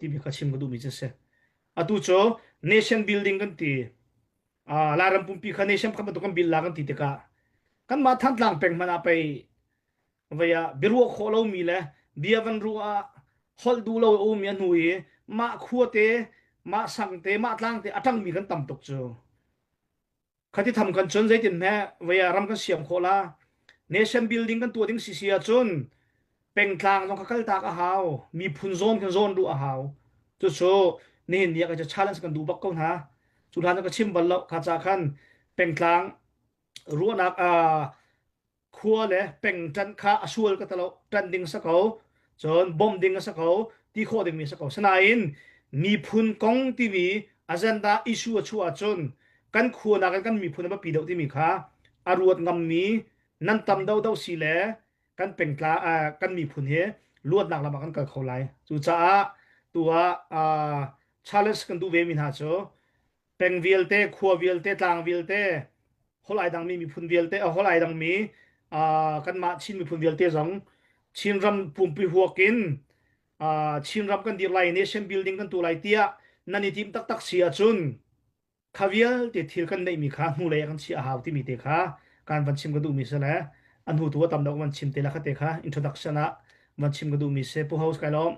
ti mi kha chim ka du mi che se atu cho nation building kan ti laram pum pi kha nation kha tu kan bil la kan ti te ka kan ma than tlang peng mana pai vaya biru kholo mi le biavan ruwa hol du lo o mi hui ma khuate ma sangte ma tlang te atang mi kan tam tok cho khati tham kan chon zaitin me vaya ram kan siam khola nation building kan tu ding sia chun peng tlang jong kal ta ka haw mi phun zon kan zon du a haw chu cho ni nia ka challenge kan du bak ko na chu han ka chim bal lo kha cha khan peng tlang ruanak khua le peng tan kha asul ka talo trending sa ko chon bom ding sa ko ti kho ding mi sa ko sanain mi phun kong tv agenda issue chua chon kan khua na kan mi phun ba pi do ti mi kha aruat ngam mi nan tam dau dau si le kan peng tla kan mi phun he luat nak la kan ka kholai chu cha tua challenge kan du ve min ha cho peng vialte khua vialte tlang vialte holai dang mi phun vialte holai dang mi kan ma chin mi phun vialte jong chin ram pum pi huakin chin ram kan dir lai nation building kan tu lai tia nani tim tak tak sia chun khavial te thil kan nei mi kha mu le kan chi a haw ti mi te kha kan van chim ka du mi se la an hu tu tam dok man chim te la kha te kha introduction a man chim ka du mi se pu house kai lom